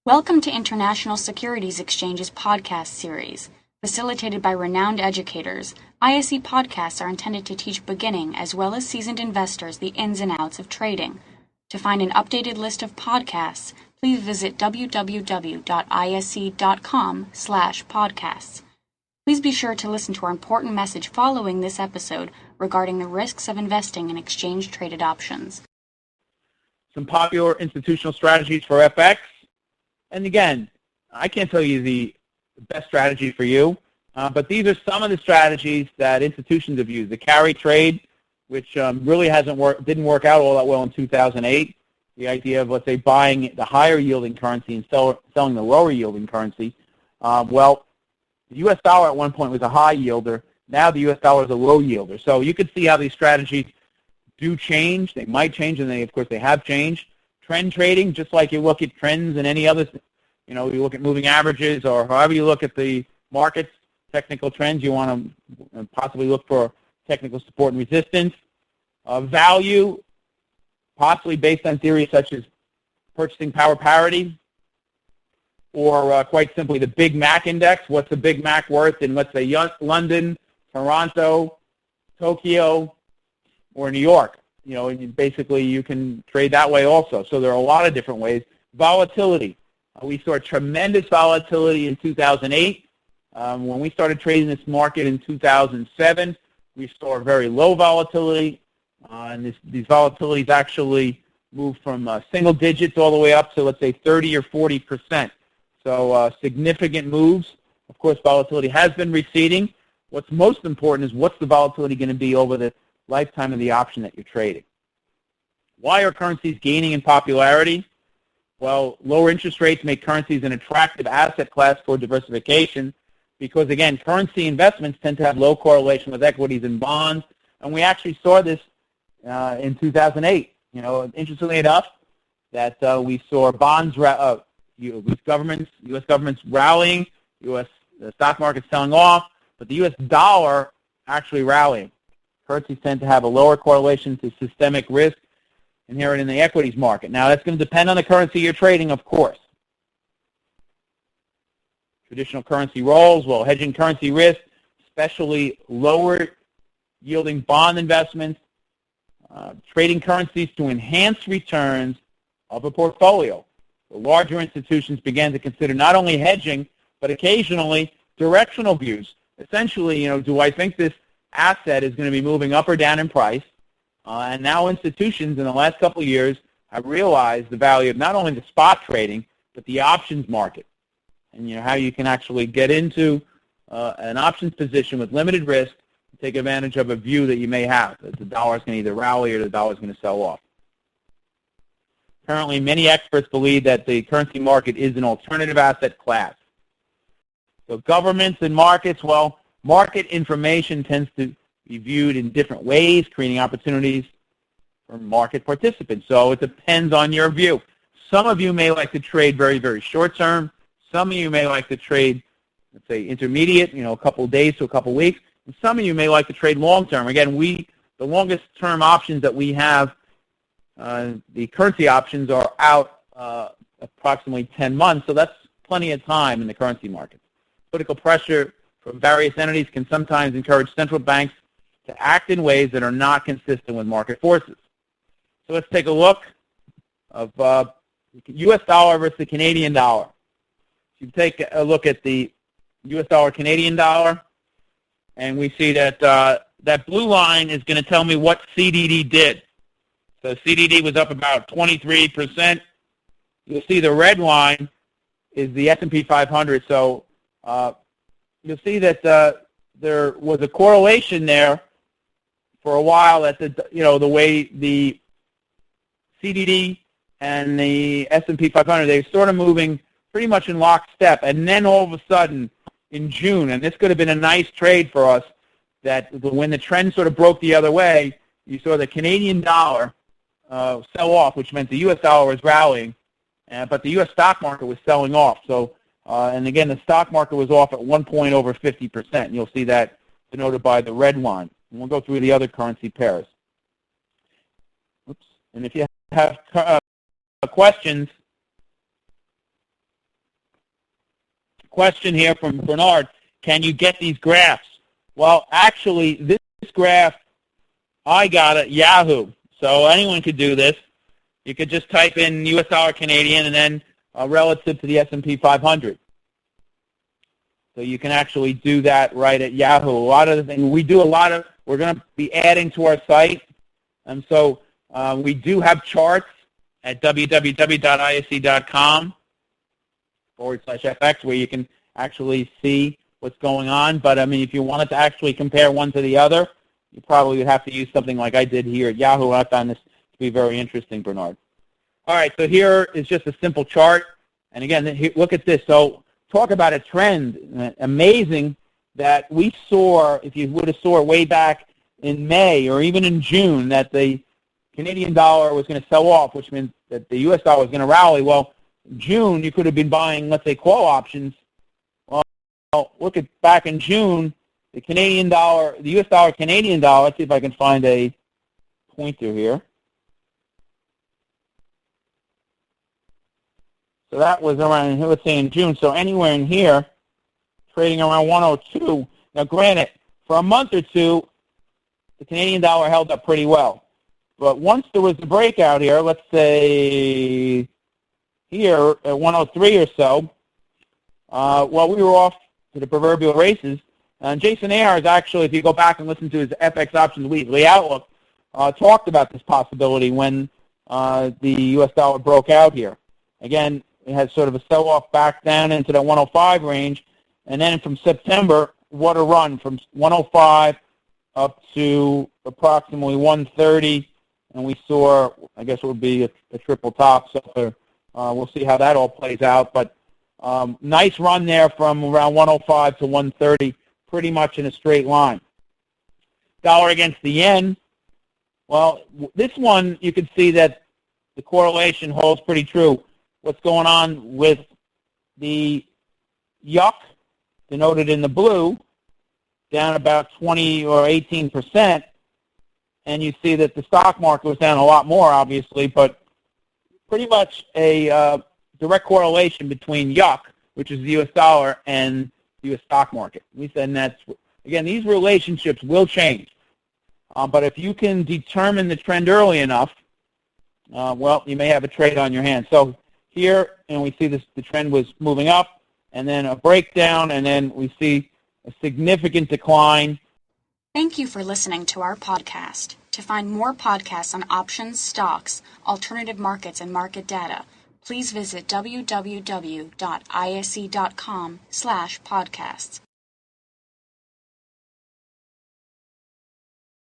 Welcome to International Securities Exchange's podcast series. Facilitated by renowned educators, ISE podcasts are intended to teach beginning as well as seasoned investors the ins and outs of trading. To find an updated list of podcasts, please visit www.ise.com/podcasts. Please be sure to listen to our important message following this episode regarding the risks of investing in exchange-traded options. Some popular institutional strategies for FX. And again, I can't tell you the best strategy for you, but these are some of the strategies that institutions have used. The carry trade, which really didn't work out all that well in 2008. The idea of, let's say, buying the higher yielding currency and selling the lower yielding currency. Well, the U.S. dollar at one point was a high yielder. Now the U.S. dollar is a low yielder. So you could see how these strategies do change. They might change, and of course, they have changed. Trend trading, just like you look at trends and any other, you look at moving averages or however you look at the markets, technical trends, you want to possibly look for technical support and resistance. Value, possibly based on theories such as purchasing power parity, or quite simply the Big Mac index. What's the Big Mac worth in, let's say, London, Toronto, Tokyo, or New York? And basically you can trade that way also. So there are a lot of different ways. Volatility. We saw tremendous volatility in 2008. When we started trading this market in 2007, we saw very low volatility. And these volatilities actually moved from single digits all the way up to, let's say, 30 or 40%. So significant moves. Of course, volatility has been receding. What's most important is what's the volatility going to be over the lifetime of the option that you're trading. Why are currencies gaining in popularity? Well, lower interest rates make currencies an attractive asset class for diversification because, again, currency investments tend to have low correlation with equities and bonds, and we actually saw this in 2008. Interestingly enough, that we saw bonds, U.S. governments rallying, the stock market selling off, but the U.S. dollar actually rallying. Currencies tend to have a lower correlation to systemic risk inherent in the equities market. Now, that's going to depend on the currency you're trading, of course. Traditional currency roles, well, hedging currency risk, especially lower yielding bond investments, trading currencies to enhance returns of a portfolio. The larger institutions began to consider not only hedging, but occasionally directional views. Essentially, do I think this asset is going to be moving up or down in price? And now institutions in the last couple of years have realized the value of not only the spot trading, but the options market. And how you can actually get into an options position with limited risk and take advantage of a view that you may have, that the dollar is going to either rally or the dollar is going to sell off. Currently, many experts believe that the currency market is an alternative asset class. So governments and markets, well, market information tends to be viewed in different ways, creating opportunities for market participants. So it depends on your view. Some of you may like to trade very, very short term. Some of you may like to trade, let's say, intermediate, a couple of days to a couple of weeks. And some of you may like to trade long term. Again, the longest term options that we have, the currency options are out approximately 10 months. So that's plenty of time in the currency market. Political pressure from various entities can sometimes encourage central banks to act in ways that are not consistent with market forces. So let's take a look of U.S. dollar versus the Canadian dollar. You take a look at the U.S. dollar, Canadian dollar, and we see that that blue line is going to tell me what CDD did. So CDD was up about 23%. You'll see the red line is the S&P 500. So you'll see that there was a correlation there for a while that the way the CDD and the S&P 500, they're sort of moving pretty much in lockstep. And then all of a sudden in June, and this could have been a nice trade for us, that when the trend sort of broke the other way, you saw the Canadian dollar sell off, which meant the U.S. dollar was rallying, but the U.S. stock market was selling off. So, and again, the stock market was off at one point over 50%. And you'll see that denoted by the red line. And we'll go through the other currency pairs. Oops. And if you have questions, question here from Bernard, can you get these graphs? Well, actually, this graph I got at Yahoo, so anyone could do this. You could just type in U.S. dollar Canadian and then relative to the S&P 500. So you can actually do that right at Yahoo. A lot of the things we do, we're going to be adding to our site, and so we do have charts at www.isc.com/FX where you can actually see what's going on. But I mean, if you wanted to actually compare one to the other, you probably would have to use something like I did here at Yahoo. I found this to be very interesting, Bernard. All right, so here is just a simple chart. And again, look at this. So talk about a trend. Amazing that we saw, if you would have saw way back in May or even in June, that the Canadian dollar was going to sell off, which means that the U.S. dollar was going to rally. Well, in June, you could have been buying, let's say, call options. Well, look at back in June, the Canadian dollar, the U.S. dollar, Canadian dollar. Let's see if I can find a pointer here. So that was around, let's say, in June. So anywhere in here, trading around 102. Now, granted, for a month or two, the Canadian dollar held up pretty well. But once there was a breakout here, let's say here at 103 or so, well, we were off to the proverbial races. And Jason Ayers, actually, if you go back and listen to his FX Options Weekly Outlook, talked about this possibility when the U.S. dollar broke out here. Again, it had sort of a sell-off back down into the 105 range. And then from September, what a run from 105 up to approximately 130. And we saw, I guess it would be a triple top. So we'll see how that all plays out. But nice run there from around 105 to 130, pretty much in a straight line. Dollar against the yen. Well, this one, you can see that the correlation holds pretty true. What's going on with the yuck, denoted in the blue, down about 20 or 18%. And you see that the stock market was down a lot more, obviously, but pretty much a direct correlation between yuck, which is the U.S. dollar, and the U.S. stock market. We said that's, again, these relationships will change. But if you can determine the trend early enough, well, you may have a trade on your hands. So here, and we see this, the trend was moving up, and then a breakdown, and then we see a significant decline. Thank you for listening to our podcast. To find more podcasts on options, stocks, alternative markets, and market data, please visit www.isc.com/podcasts.